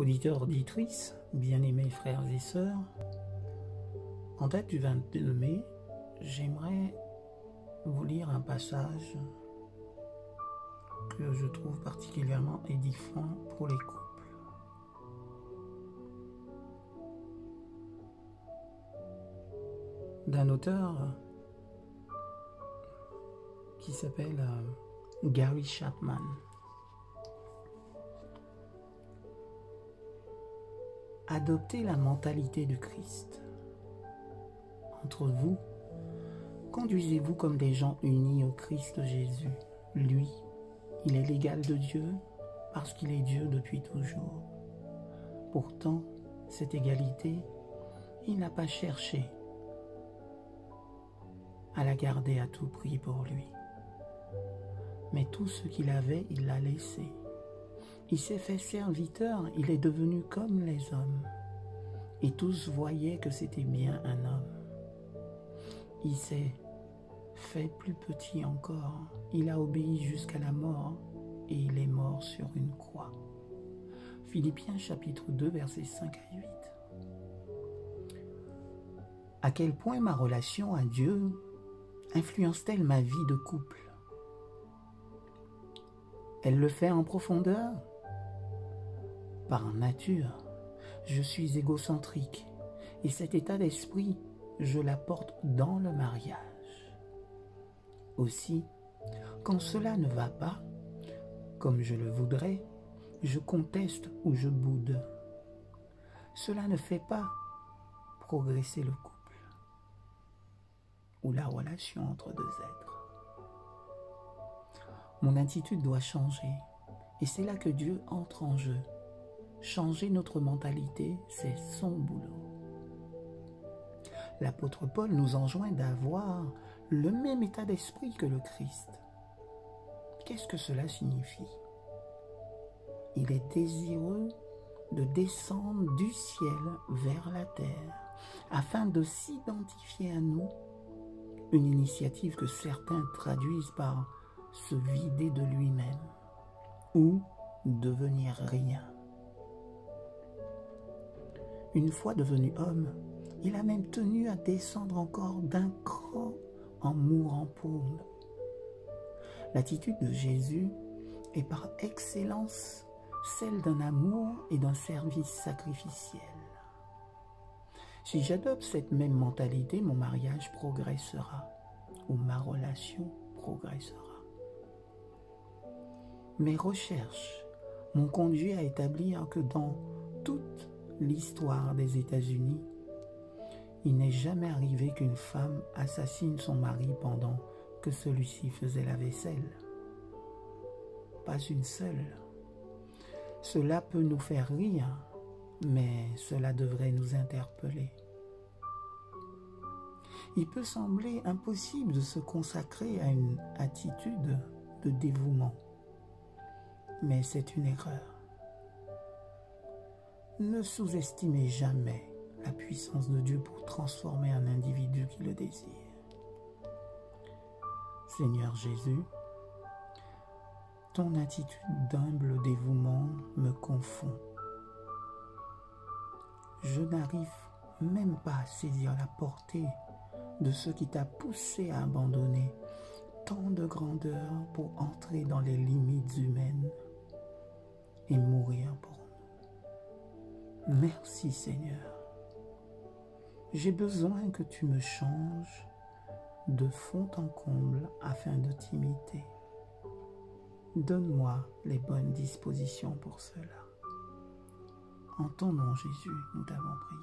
Auditeurs, auditrices, bien-aimés frères et sœurs, en date du 22 mai, j'aimerais vous lire un passage que je trouve particulièrement édifiant pour les couples. D'un auteur qui s'appelle Gary Chapman. Adoptez la mentalité du Christ. Entre vous, conduisez-vous comme des gens unis au Christ Jésus. Lui, il est l'égal de Dieu parce qu'il est Dieu depuis toujours. Pourtant, cette égalité, il n'a pas cherché à la garder à tout prix pour lui. Mais tout ce qu'il avait, il l'a laissé. Il s'est fait serviteur, il est devenu comme les hommes. Et tous voyaient que c'était bien un homme. Il s'est fait plus petit encore. Il a obéi jusqu'à la mort et il est mort sur une croix. Philippiens chapitre 2, versets 5 à 8. À quel point ma relation à Dieu influence-t-elle ma vie de couple? Elle le fait en profondeur. Par nature, je suis égocentrique et cet état d'esprit, je l'apporte dans le mariage. Aussi, quand cela ne va pas, comme je le voudrais, je conteste ou je boude. Cela ne fait pas progresser le couple ou la relation entre deux êtres. Mon attitude doit changer et c'est là que Dieu entre en jeu. Changer notre mentalité, c'est son boulot. L'apôtre Paul nous enjoint d'avoir le même état d'esprit que le Christ. Qu'est-ce que cela signifie? Il est désireux de descendre du ciel vers la terre afin de s'identifier à nous, une initiative que certains traduisent par se vider de lui-même ou devenir rien. Une fois devenu homme, il a même tenu à descendre encore d'un cran en mourant pour nous. L'attitude de Jésus est par excellence celle d'un amour et d'un service sacrificiel. Si j'adopte cette même mentalité, mon mariage progressera ou ma relation progressera. Mes recherches m'ont conduit à établir que dans toute l'histoire des États-Unis, il n'est jamais arrivé qu'une femme assassine son mari pendant que celui-ci faisait la vaisselle. Pas une seule. Cela peut nous faire rire, mais cela devrait nous interpeller. Il peut sembler impossible de se consacrer à une attitude de dévouement, mais c'est une erreur. Ne sous-estimez jamais la puissance de Dieu pour transformer un individu qui le désire. Seigneur Jésus, ton attitude d'humble dévouement me confond. Je n'arrive même pas à saisir la portée de ce qui t'a poussé à abandonner tant de grandeur pour entrer dans les limites humaines et mourir pour nous. Merci Seigneur. J'ai besoin que tu me changes de fond en comble afin de t'imiter. Donne-moi les bonnes dispositions pour cela. En ton nom Jésus, nous t'avons prié.